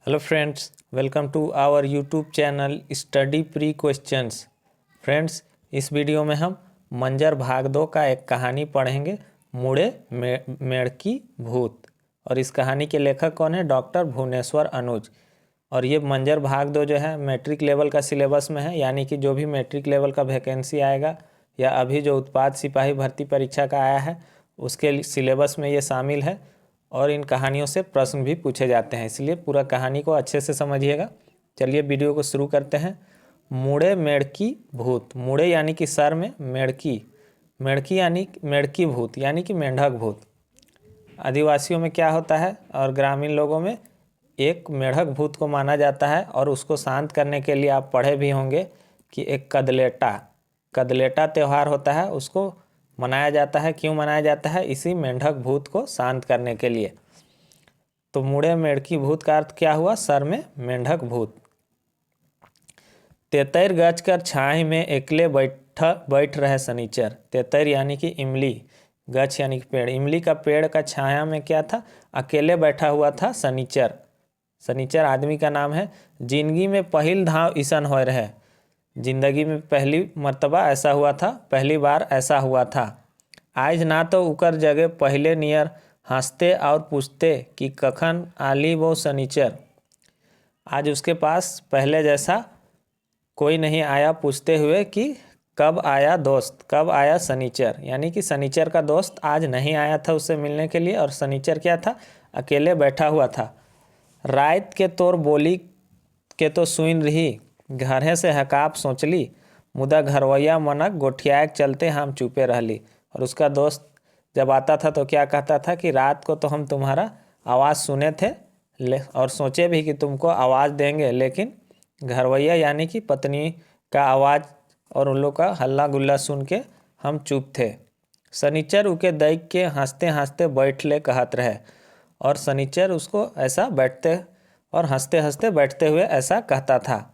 Hello friends, welcome to our YouTube channel study pre questions. Friends, इस video में हम मंजर भाग 2 का एक कहानी पढ़ेंगे, मुड़े मेढ़की भूत। और इस कहानी के लेखक कौन है? डॉक्टर भुवनेश्वर अनुज। और ये मंजर भाग 2 जो है मैट्रिक लेवल का सिलेबस में है, यानी कि जो भी मैट्रिक लेवल का वैकेंसी आएगा या अभी जो उत्पाद सिपाही भर्ती परीक्षा का आया है उसके सिलेबस में ये शामिल है। और इन कहानियों से प्रश्न भी पूछे जाते हैं, इसलिए पूरा कहानी को अच्छे से समझिएगा। चलिए वीडियो को शुरू करते हैं। मुड़े मेढ़की भूत। मुड़े यानी कि सर में, मेढ़की मेढ़की यानी मेढ़की भूत यानी कि मेंढक भूत। आदिवासियों में क्या होता है और ग्रामीण लोगों में एक मेढक भूत को माना जाता है। और उसको शांत करने के लिए आप पढ़े भी होंगे कि एक कदलेटा त्यौहार होता है, उसको मनाया जाता है। क्यों मनाया जाता है? इसी मेंढक भूत को शांत करने के लिए। तो मुड़े मेढ़की भूत का अर्थ क्या हुआ? सर में मेंढक भूत। तेतैर गच कर छाई में एकले बैठ रहे शनिचर। तेतैर यानी कि इमली, गच यानी कि पेड़, इमली का पेड़ का छाया में क्या था? अकेले बैठा हुआ था शनिचर। शनिचर आदमी का नाम है। जिंदगी में पहिल धाव ईसन हो रहे, जिंदगी में पहली मर्तबा ऐसा हुआ था, पहली बार ऐसा हुआ था। आज ना तो उकर जगह पहले नियर हंसते और पूछते कि कखन आली वो शनिचर। आज उसके पास पहले जैसा कोई नहीं आया पूछते हुए कि कब आया दोस्त, कब आया शनिचर। यानी कि शनिचर का दोस्त आज नहीं आया था उससे मिलने के लिए, और शनिचर क्या था? अकेले बैठा हुआ था। रात के तोर बोली के तो सुन रही, घरे से हकाप सोचली, मुदा घरवैया मनक गोठियाक चलते हम चुपे रहली। और उसका दोस्त जब आता था तो क्या कहता था कि रात को तो हम तुम्हारा आवाज़ सुने थे और सोचे भी कि तुमको आवाज़ देंगे, लेकिन घरवैया यानी कि पत्नी का आवाज़ और उन लोग का हल्ला गुल्ला सुन के हम चुप थे। शनिचर उके देख के हंसते हंसते बैठ ले कहत रहे। और शनिचर उसको ऐसा बैठते और हंसते हंसते बैठते हुए ऐसा कहता था।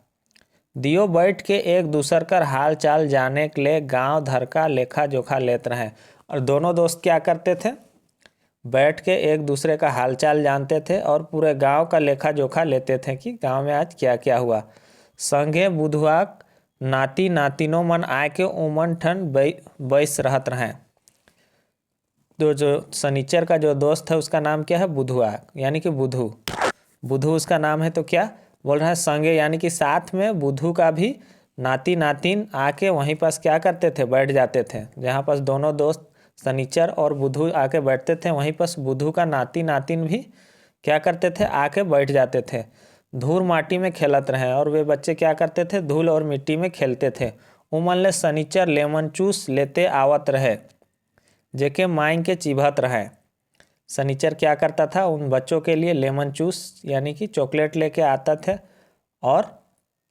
दियो बैठ के एक दूसर कर हाल चाल जाने के लिए गांव धर का लेखा जोखा लेते रहे। और दोनों दोस्त क्या करते थे? बैठ के एक दूसरे का हालचाल जानते थे और पूरे गांव का लेखा जोखा लेते थे कि गांव में आज क्या क्या हुआ। संगे बुधवा नाती नातिनों मन आए के उमन ठन बैस रहत रहे। तो जो शनिचर का जो दोस्त है उसका नाम क्या है? बुधवा यानी कि बुधू। बुधू उसका नाम है। तो क्या बोल रहा है? संगे यानी कि साथ में बुधू का भी नाती नातिन आके वहीं पास क्या करते थे? बैठ जाते थे। जहाँ पास दोनों दोस्त शनिचर और बुधू आके बैठते थे वहीं पास बुधू का नाती नातिन भी क्या करते थे? आके बैठ जाते थे। धूल माटी में खेलत रहे, और वे बच्चे क्या करते थे? धूल और मिट्टी में खेलते थे। उमन ले शनिचर लेमन चूस लेते आवत रहे, जेके माइन के चिभत रहे। शनिचर क्या करता था? उन बच्चों के लिए लेमन जूस यानी कि चॉकलेट लेके आता थे, और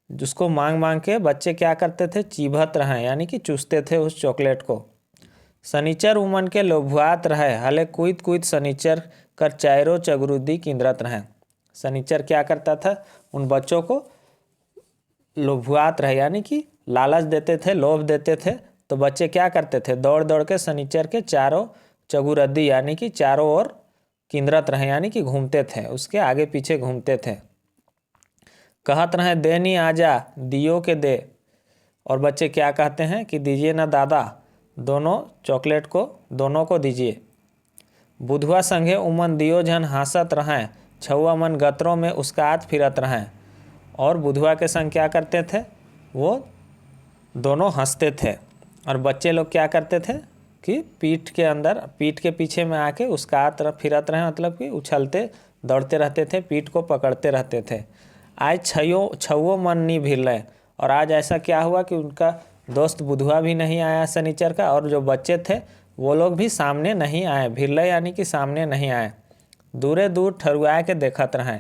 जिसको मांग मांग के बच्चे क्या करते थे? चिभत रहे यानी कि चूसते थे उस चॉकलेट को। शनिचर उमन के लोभुआत रहे, हले कूद कूद शनिचर कर चायरो चगरुदी किंद्रत रहे। शनिचर क्या करता था? उन बच्चों को लोभुआत रहे यानी कि लालच देते थे, लोभ देते थे। तो बच्चे क्या करते थे? दौड़ दौड़ के शनिचर के चारों चगुरद्दी यानी कि चारों ओर किंद्रत रहे यानी कि घूमते थे, उसके आगे पीछे घूमते थे। कहत रहे देनी आजा दियो के दे। और बच्चे क्या कहते हैं कि दीजिए ना दादा, दोनों चॉकलेट को दोनों को दीजिए। बुधवा संगे उमन दियो जन हंसत रहें, छुआ मन गतरों में उसकात फिरत रहें। और बुधवा के संग क्या करते थे? वो दोनों हंसते थे। और बच्चे लोग क्या करते थे कि पीठ के अंदर, पीठ के पीछे में आके उसका तरफ फिरत रहे, मतलब कि उछलते दौड़ते रहते थे, पीठ को पकड़ते रहते थे। आज छुओ मन नहीं भिड़। और आज ऐसा क्या हुआ कि उनका दोस्त बुधवा भी नहीं आया शनिचर का, और जो बच्चे थे वो लोग भी सामने नहीं आए। भिड़ यानी कि सामने नहीं आए, दूरे दूर ठरुआ के देखत रहे।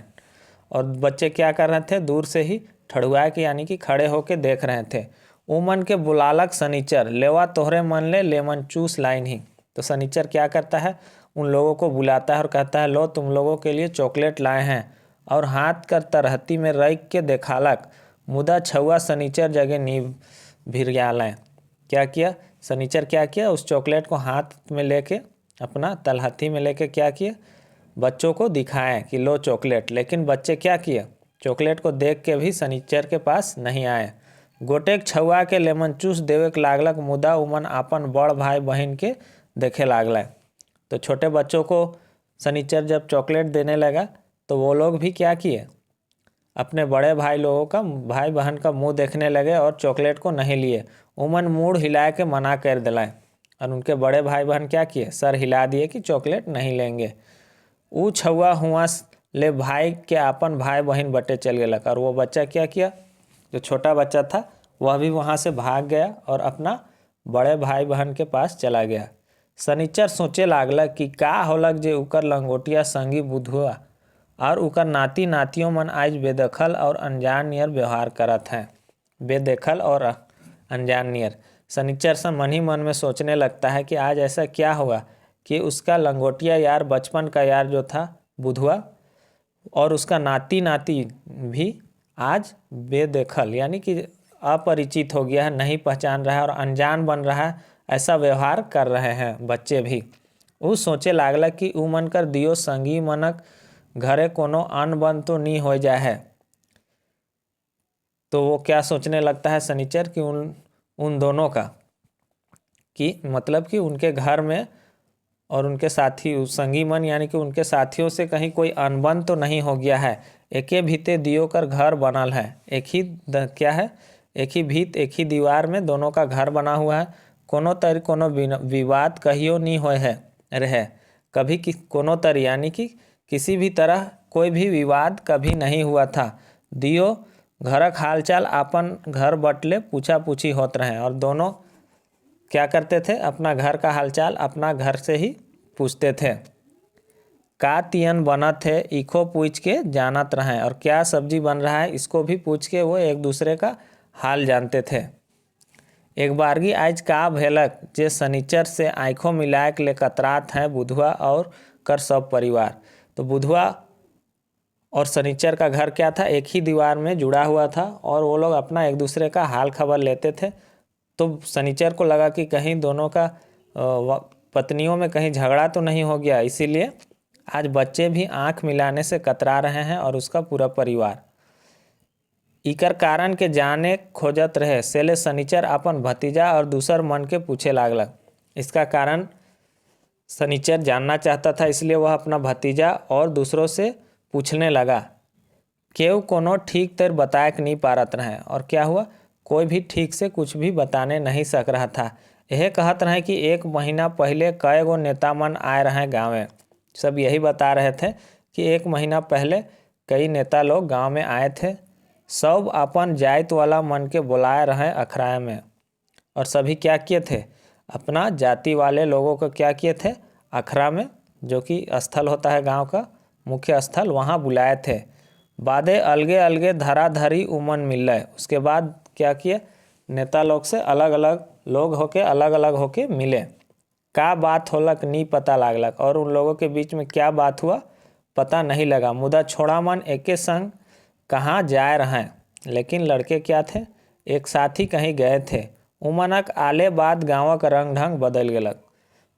और बच्चे क्या कर रहे थे? दूर से ही ठड़ुआ के यानी कि खड़े होके देख रहे थे। उमन के बुलालक शनिचर लेवा तोहरे मन ले लेमन चूस लाइन ही। तो शनिचर क्या करता है? उन लोगों को बुलाता है और कहता है लो तुम लोगों के लिए चॉकलेट लाए हैं। और हाथ कर तरहती में रख के देखालक, मुदा छुआ शनिचर जगह नी भिरियालें। क्या किया शनिचर? क्या किया? उस चॉकलेट को हाथ में लेके, अपना तलहथी में लेके क्या किया? बच्चों को दिखाएं कि लो चॉकलेट। लेकिन बच्चे क्या किए, चॉकलेट को देख के भी शनिचर के पास नहीं आए। गोटेक छुआ के लेमन चूस देवे के लागलक, मुदा उमन आपन बड़ भाई बहन के देखे लागल। तो छोटे बच्चों को शनिचर जब चॉकलेट देने लगा तो वो लोग भी क्या किए, अपने बड़े भाई लोगों का, भाई बहन का मुंह देखने लगे और चॉकलेट को नहीं लिए। उमन मूड हिला के मना कर दिलाए और उनके बड़े भाई बहन क्या किए, सर हिला दिए कि चॉकलेट नहीं लेंगे। ऊ छुआ हुआ ले भाई के अपन भाई बहन बटे चल गए। और वो बच्चा क्या किया, जो छोटा बच्चा था वह भी वहाँ से भाग गया और अपना बड़े भाई बहन के पास चला गया। शनिचर सोचे लागल कि का होलक जे उकर लंगोटिया संगी बुधुआ और उकर नाती नातियों मन आज बेदखल और अनजान नियर व्यवहार करत हैं। बेदखल और अनजान नियर। शनिचर से मन ही मन में सोचने लगता है कि आज ऐसा क्या होगा कि उसका लंगोटिया यार, बचपन का यार जो था बुधुआ, और उसका नाती नाती भी आज बेदखल यानी कि अपरिचित हो गया है, नहीं पहचान रहा है और अनजान बन रहा है, ऐसा व्यवहार कर रहे हैं बच्चे भी। वो सोचे लागल कि ऊ मन कर दियो संगी मनक घरे कोनो अन्न बन तो नहीं हो जाए है। तो वो क्या सोचने लगता है शनिचर कि उन दोनों का, कि मतलब कि उनके घर में और उनके साथी संगी मन यानी कि उनके साथियों से कहीं कोई अनबन तो नहीं हो गया है। एके भीते दियो कर घर बनल है, एक ही क्या है, एक ही भीत एक ही दीवार में दोनों का घर बना हुआ है। कोनो तर कोनो विवाद कहियो नहीं होए है रहे कभी कोनो तर यानी कि किसी भी तरह कोई भी विवाद कभी नहीं हुआ था। दियो घरक हालचाल अपन घर बटले पूछा पूछी होत रहे और दोनों क्या करते थे, अपना घर का हालचाल अपना घर से ही पूछते थे। का तियन बनत है इको पूछ के जानत रहे और क्या सब्जी बन रहा है इसको भी पूछ के वो एक दूसरे का हाल जानते थे। एक बारगी आज का भेलक जे शनिचर से आँखों मिलाए के ले कतरात हैं बुधुआ और कर सब परिवार। तो बुधुआ और शनिचर का घर क्या था, एक ही दीवार में जुड़ा हुआ था और वो लोग अपना एक दूसरे का हाल खबर लेते थे। तो शनिचर को लगा कि कहीं दोनों का पत्नियों में कहीं झगड़ा तो नहीं हो गया, इसीलिए आज बच्चे भी आंख मिलाने से कतरा रहे हैं और उसका पूरा परिवार। इकर कारण के जाने खोजत रहे सेले शनिचर अपन भतीजा और दूसर मन के पूछे लागल। इसका कारण शनिचर जानना चाहता था, इसलिए वह अपना भतीजा और दूसरों से पूछने लगा। केव कोनो ठीक तर बताए नहीं पारत रहे और क्या हुआ, कोई भी ठीक से कुछ भी बताने नहीं सक रहा था। यह कहत रहे कि 1 महीना पहले कई गो नेता मन आए रहे गाँव में। सब यही बता रहे थे कि 1 महीना पहले कई नेता लोग गांव में आए थे। सब अपन जात वाला मन के बुलाए रहे अखड़ाए में और सभी क्या किए थे, अपना जाति वाले लोगों को क्या किए थे, अखड़ा में, जो कि स्थल होता है गांव का मुख्य स्थल, वहां बुलाए थे। बादे अलगे अलगे धराधरी उमन मिल रहे। उसके बाद क्या किए, नेता लोग से अलग अलग लोग होके अलग अलग होके मिले। का बात होलक नहीं पता लागलक और उन लोगों के बीच में क्या बात हुआ पता नहीं लगा। मुदा छोड़ा मन एके संग कहाँ जाए रहे, लेकिन लड़के क्या थे, एक साथ ही कहीं गए थे। उमनक आले बाद गाँव का रंग ढंग बदल गलक।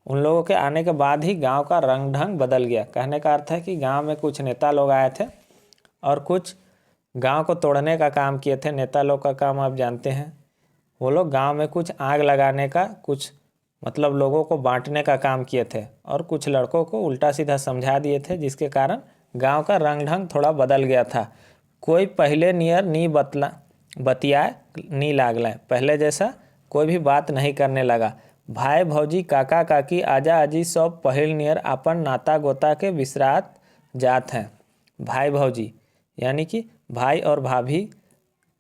उन लोगों के आने के बाद ही गांव का रंग ढंग बदल गया। कहने का अर्थ है कि गांव में कुछ नेता लोग आए थे और कुछ गांव को तोड़ने का काम किए थे। नेता लोग का काम आप जानते हैं, वो लोग गांव में कुछ आग लगाने का, कुछ मतलब लोगों को बांटने का काम किए थे और कुछ लड़कों को उल्टा सीधा समझा दिए थे, जिसके कारण गांव का रंग ढंग थोड़ा बदल गया था। कोई पहले नियर नहीं बतियाए नहीं लागल, पहले जैसा कोई भी बात नहीं करने लगा। भाई भौजी काका काकी आजा आजी सब पहिल नियर अपन नाता गोता के विसरात जात हैं। भाई भौजी यानी कि भाई और भाभी,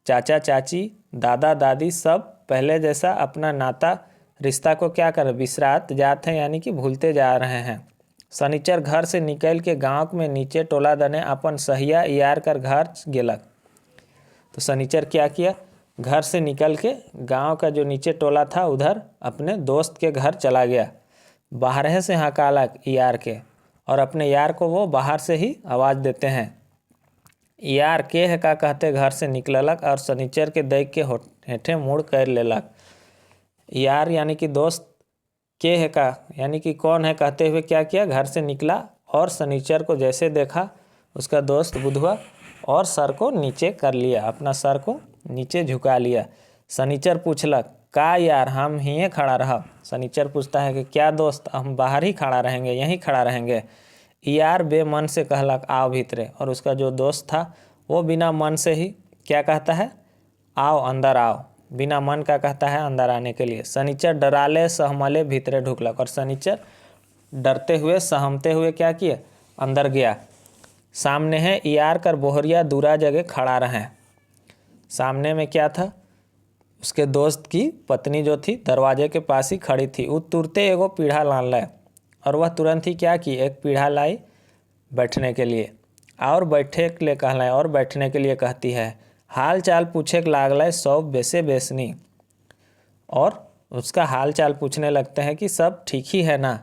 चाचा चाची, दादा दादी सब पहले जैसा अपना नाता रिश्ता को क्या कर विसरात जात हैं, यानी कि भूलते जा रहे हैं। शनिचर घर से निकल के गांव में नीचे टोला दने अपन सहिया यार कर घर गेलक। तो शनिचर क्या किया, घर से निकल के गांव का जो नीचे टोला था उधर अपने दोस्त के घर चला गया। बाहर से हकालक यार के, और अपने यार को वो बाहर से ही आवाज़ देते हैं। यार के है का कहते घर से निकललक और शनिचर के देख के हेठे मुड़ कर लेलक। यार यानी कि दोस्त, के है का यानी कि कौन है कहते हुए क्या किया, घर से निकला और शनिचर को जैसे देखा उसका दोस्त बुधवा और सर को नीचे कर लिया, अपना सर को नीचे झुका लिया। शनिचर पूछलक का यार हम यहीं खड़ा रह। शनिचर पूछता है कि क्या दोस्त हम बाहर ही खड़ा रहेंगे, यहीं खड़ा रहेंगे। यार बेमन से कहलक आओ भीतरे, और उसका जो दोस्त था वो बिना मन से ही क्या कहता है, आओ अंदर आओ, बिना मन का कहता है अंदर आने के लिए। शनिचर डराले सहमले भीतरे ढुकलक, और शनिचर डरते हुए सहमते हुए क्या किए, अंदर गया। सामने है यार कर बोहरिया दूरा जगह खड़ा रहे। सामने में क्या था, उसके दोस्त की पत्नी जो थी दरवाजे के पास ही खड़ी थी। वो तुरते एगो पीढ़ा लान लाए, और वह तुरंत ही क्या की, एक पीढ़ा लाई बैठने के लिए, और बैठे के लिए कहलाए, और बैठने के लिए कहती है। हाल चाल पूछे के लागल सब बेसे बेसनी, और उसका हाल चाल पूछने लगते हैं कि सब ठीक ही है ना।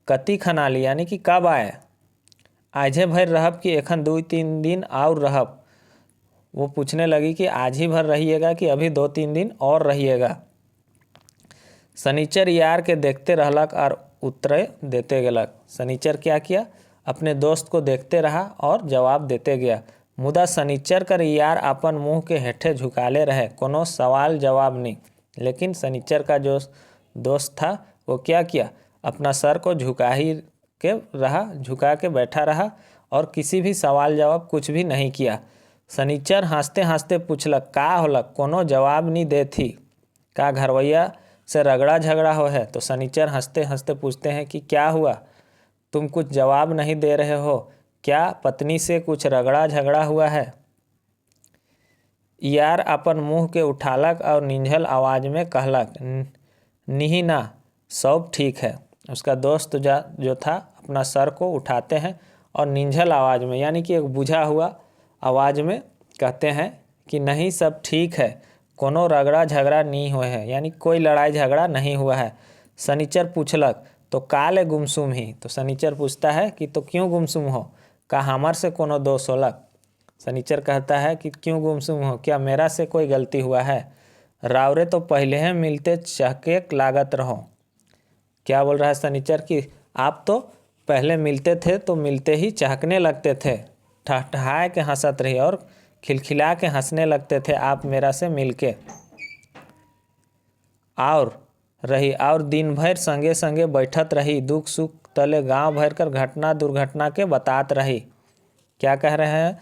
कति खनाली यानी कि कब आए, आजे भर रहब कि एखन 2-3 दिन और रहब। वो पूछने लगी कि आज ही भर रहिएगा कि अभी 2-3 दिन और रहिएगा। शनिचर यार के देखते रहलक और उत्तरे देते गेलक। शनिचर क्या किया, अपने दोस्त को देखते रहा और जवाब देते गया। मुदा शनिचर कर यार अपन मुंह के हेठे झुकाले रहे, कोनो सवाल जवाब नहीं। लेकिन शनिचर का जो दोस्त था वो क्या किया, अपना सर को झुका के बैठा रहा, और किसी भी सवाल जवाब कुछ भी नहीं किया। शनिचर हंसते हंसते पूछलक का होलक, कोनो जवाब नहीं दे थी, का घरवैया से रगड़ा झगड़ा हो है। तो शनिचर हंसते हंसते पूछते हैं कि क्या हुआ, तुम कुछ जवाब नहीं दे रहे हो, क्या पत्नी से कुछ रगड़ा झगड़ा हुआ है। यार अपन मुंह के उठालक और निंझल आवाज में कहलक नहीं ना, सब ठीक है। उसका दोस्त जो था अपना सर को उठाते हैं और निंझल आवाज में यानी कि एक बुझा हुआ आवाज में कहते हैं कि नहीं सब ठीक है, कोनो रगड़ा झगड़ा नहीं हुआ है, यानी कोई लड़ाई झगड़ा नहीं हुआ है। शनिचर पूछलक तो काले गुमसुम ही। तो शनिचर पूछता है कि तो क्यों गुमसुम हो, का हमार से कोनो दोष होलक। शनिचर कहता है कि क्यों गुमसुम हो, क्या मेरा से कोई गलती हुआ है। रावरे तो पहले ही मिलते चहके लागत रहो। क्या बोल रहा है शनिचर कि आप तो पहले मिलते थे तो मिलते ही चहकने लगते थे, ठहठहाए के हंसत रही और खिलखिला के हंसने लगते थे आप मेरा से मिलके, और दिन भर संगे संगे बैठत रही, दुख सुख तले गांव भर कर घटना दुर्घटना के बतात रही। क्या कह रहे हैं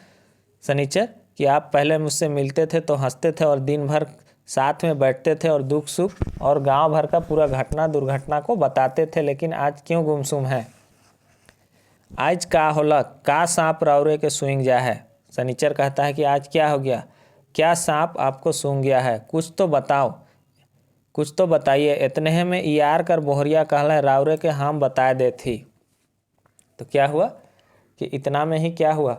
शनिचर कि आप पहले मुझसे मिलते थे तो हंसते थे और दिन भर साथ में बैठते थे और दुख सुख और गांव भर का पूरा घटना दुर्घटना को बताते थे, लेकिन आज क्यों गुमसुम है। आज का होलक, का सांप रावरे के सूंघ गया है। शनिचर कहता है कि आज क्या हो गया, क्या सांप आपको सूंघ गया है, कुछ तो बताओ, कुछ तो बताइए। इतने में यार कर बोहरिया कहला रावरे के हम बता दे थी। तो क्या हुआ कि इतना में ही क्या हुआ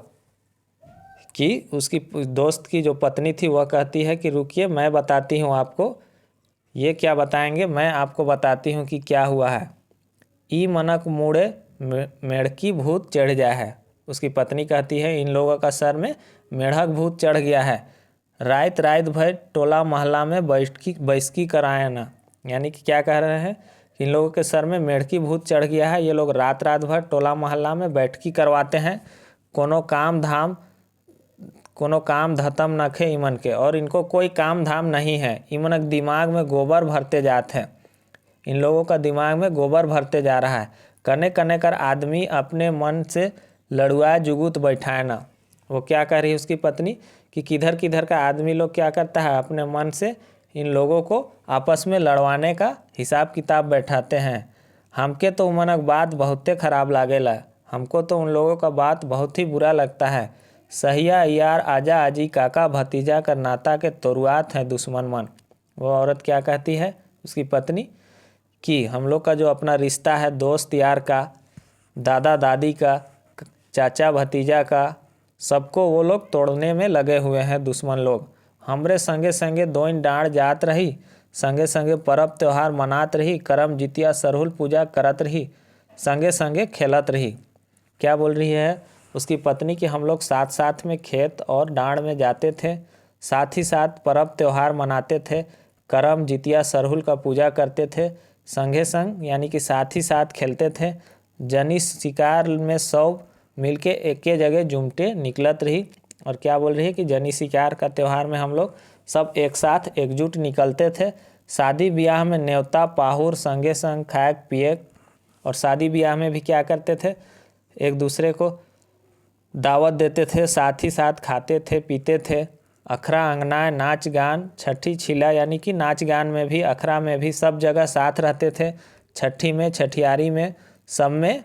कि उसकी दोस्त की जो पत्नी थी वह कहती है कि रुकिए मैं बताती हूँ आपको। ये क्या बताएंगे, मैं आपको बताती हूँ कि क्या हुआ है। ई मनक मुड़े मेढ़की भूत चढ़ गया है। उसकी पत्नी कहती है इन लोगों का सर में मेढक भूत चढ़ गया है। रात रात भर टोला मोहल्ला में बैठकी कराए ना, यानी कि क्या कह रहे हैं कि इन लोगों के सर में मेढ़की भूत चढ़ गया है। ये लोग रात रात भर टोला मोहल्ला में बैठकी करवाते हैं, कोनो काम धतम नखे इमन के, और इनको कोई काम धाम नहीं है। इमन दिमाग में गोबर भरते जाते हैं, इन लोगों का दिमाग में गोबर भरते जा रहा है। कने कने कर आदमी अपने मन से लड़ुआ जुगुत बैठाए ना। वो क्या कह रही है उसकी पत्नी कि किधर किधर का आदमी लोग क्या करता है, अपने मन से इन लोगों को आपस में लड़वाने का हिसाब किताब बैठाते हैं। हमके तो उमनक बात बहुते खराब लागेला, हमको तो उन लोगों का बात बहुत ही बुरा लगता है। सहिया यार आजा आजी काका भतीजा कर नाता के तोरुआत हैं दुश्मन मन। वो औरत क्या कहती है उसकी पत्नी कि हम लोग का जो अपना रिश्ता है दोस्त यार का, दादा दादी का, चाचा भतीजा का, सबको वो लोग तोड़ने में लगे हुए हैं दुश्मन लोग। हमरे संगे संगे दोइन डांड जात रही, संगे संगे परब त्यौहार मनात रही, करम जितिया सरहुल पूजा करत रही, संगे संगे खेलत रही। क्या बोल रही है उसकी पत्नी कि हम लोग साथ साथ में खेत और डांड में जाते थे, साथ ही साथ परब त्यौहार मनाते थे, करम जितिया सरहुल का पूजा करते थे, संगे संग यानी कि साथ ही साथ खेलते थे, जनी शिकार में सब मिलके एके जगह जुमटे निकलत रही। और क्या बोल रही है कि जनी शिकार का त्यौहार में हम लोग सब एक साथ एकजुट निकलते थे। शादी ब्याह में न्योता पाहुर संगे संग खाए पिए, और शादी ब्याह में भी क्या करते थे, एक दूसरे को दावत देते थे, साथ ही साथ खाते थे पीते थे। अखरा अंगना नाच गान छठी छिला, यानी कि नाच गान में भी अखरा में भी सब जगह साथ रहते थे। छठी में छठियारी में सब में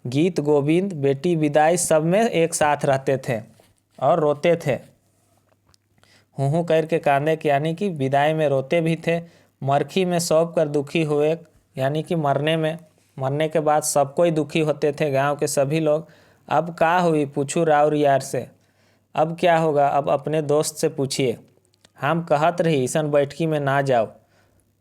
गीत गोविंद बेटी विदाई सब में एक साथ रहते थे और रोते थे। हूँ करके कांदे के, यानी कि विदाई में रोते भी थे। मरखी में सौंप कर दुखी हुए, यानी कि मरने के बाद सब कोई दुखी होते थे, गांव के सभी लोग। अब का हुई पूछू राउर यार से, अब क्या होगा, अब अपने दोस्त से पूछिए। हम कहत रही ईसन बैठकी में ना जाओ।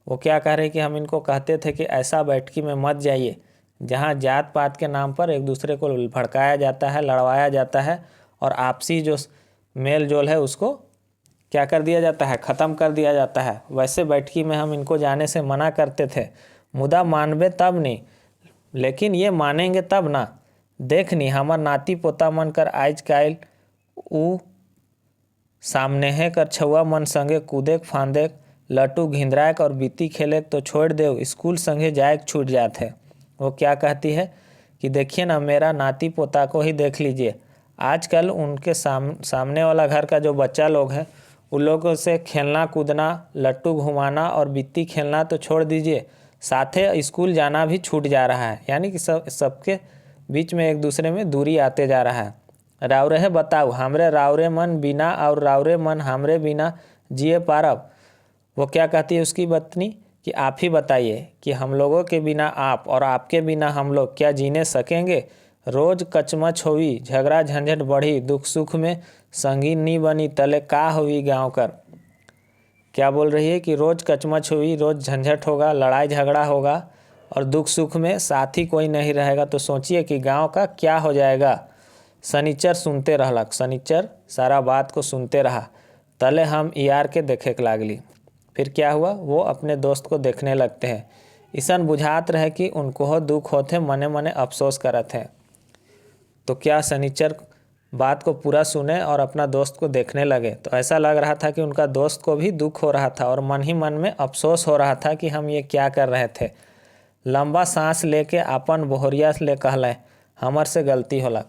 वो क्या कह रहे कि हम इनको कहते थे कि ऐसा बैठकी में मत जाइए जहाँ जात पात के नाम पर एक दूसरे को भड़काया जाता है, लड़वाया जाता है, और आपसी जो मेल जोल है उसको क्या कर दिया जाता है, ख़त्म कर दिया जाता है। वैसे बैठकी में हम इनको जाने से मना करते थे। मुदा मानबे तब नहीं, लेकिन ये मानेंगे तब ना। देख नहीं हमार नाती पोता मन कर आज काल ऊ सामने है कर छुआ मन संगे कूदेक फांदेक लट्टू घिंदरायक और बीती खेलेक तो छोड़ दे स्कूल संगे जाए छूट जाते। वो क्या कहती है कि देखिए ना, मेरा नाती पोता को ही देख लीजिए, आजकल उनके सामने वाला घर का जो बच्चा लोग हैं उन लोगों से खेलना कूदना लट्टू घुमाना और बित्ती खेलना तो छोड़ दीजिए, साथे स्कूल जाना भी छूट जा रहा है। यानी कि सबके बीच में एक दूसरे में दूरी आते जा रहा है। रावरे है बताओ, हमरे रावरे मन बिना और रावरे मन हमरे बिना जिए पारब। वो क्या कहती है उसकी पत्नी कि आप ही बताइए कि हम लोगों के बिना आप और आपके बिना हम लोग क्या जीने सकेंगे। रोज कचमच होवी झगड़ा झंझट बढ़ी, दुख सुख में संगी नी बनी तले का हुई गाँव कर। क्या बोल रही है कि रोज कचमच हुई, रोज झंझट होगा, लड़ाई झगड़ा होगा और दुख सुख में साथी कोई नहीं रहेगा, तो सोचिए कि गांव का क्या हो जाएगा। शनिचर सुनते रहलक, शनिचर सारा बात को सुनते रहा। तले हम यार के देखे लागली। फिर क्या हुआ, वो अपने दोस्त को देखने लगते हैं। ईसन बुझात रहे कि उनको दुख होते, मने मने अफसोस करत हैं। तो क्या शनिचर बात को पूरा सुने और अपना दोस्त को देखने लगे, तो ऐसा लग रहा था कि उनका दोस्त को भी दुख हो रहा था और मन ही मन में अफसोस हो रहा था कि हम ये क्या कर रहे थे। लंबा सांस लेके अपन बोहरिया ले कहले हमर से गलती होला,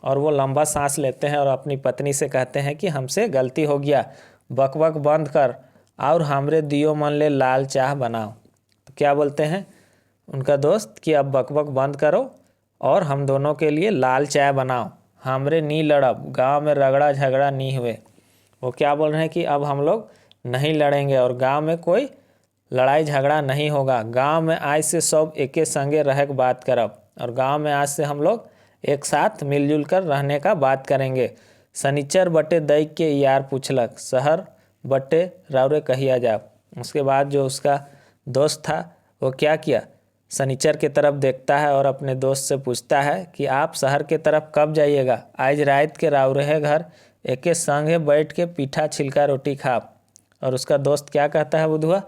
और वो लंबा सांस लेते हैं और अपनी पत्नी से कहते हैं कि हमसे गलती हो गया, बकबक बंद कर और हमरे दियो मन ले लाल चाह बनाओ। तो क्या बोलते हैं उनका दोस्त कि अब बकबक बंद करो और हम दोनों के लिए लाल चाय बनाओ, हमरे नी लड़ब, गांव में रगड़ा झगड़ा नहीं हुए। वो क्या बोल रहे हैं कि अब हम लोग नहीं लड़ेंगे और गांव में कोई लड़ाई झगड़ा नहीं होगा। गांव में आज से सब एके संगे रह के बात करब, और गांव में आज से हम लोग एक साथ मिलजुल कर रहने का बात करेंगे। शनिचर बटे दैक के यार पूछलक, शहर बटे रावरे कहिया जाब। उसके बाद जो उसका दोस्त था वो क्या किया, शनिचर के तरफ देखता है और अपने दोस्त से पूछता है कि आप शहर के तरफ कब जाइएगा। आज रात के रावरे है घर एके संगे बैठ के पीठा छिलका रोटी खाब। और उसका दोस्त क्या कहता है बुधुआ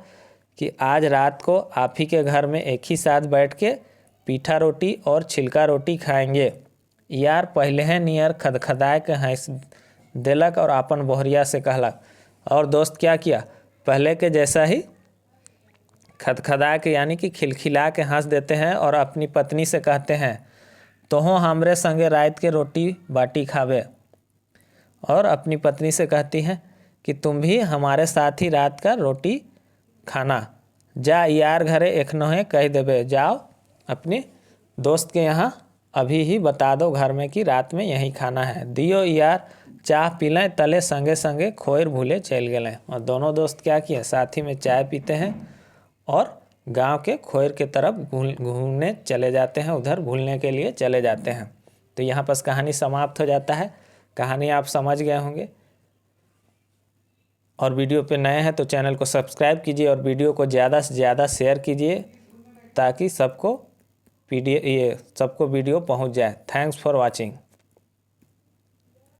कि आज रात को आप ही के घर में एक ही साथ बैठ के पीठा रोटी और छिलका रोटी खाएंगे। यार पहले है नियर खदखदाए के हंस देलक और अपन बोहरिया से कहलक, और दोस्त क्या किया, पहले के जैसा ही खदखदा के यानी कि खिलखिला के हंस देते हैं और अपनी पत्नी से कहते हैं तो हो हमरे संगे रात के रोटी बाटी खावे। और अपनी पत्नी से कहती हैं कि तुम भी हमारे साथ ही रात का रोटी खाना। जा यार घरे एखनो है कह देवे, जाओ अपने दोस्त के यहाँ अभी ही बता दो घर में कि रात में यहीं खाना है। दियो यार चाय पी लें, तले संगे संगे खोर भूले चल गए। और दोनों दोस्त क्या किए, साथ ही में चाय पीते हैं और गांव के खोर के तरफ घूमने चले जाते हैं, उधर भूलने के लिए चले जाते हैं। तो यहाँ पर कहानी समाप्त हो जाता है। कहानी आप समझ गए होंगे, और वीडियो पे नए हैं तो चैनल को सब्सक्राइब कीजिए और वीडियो को ज़्यादा से ज़्यादा शेयर कीजिए ताकि सबको वीडियो पहुंच जाए। Thanks for watching.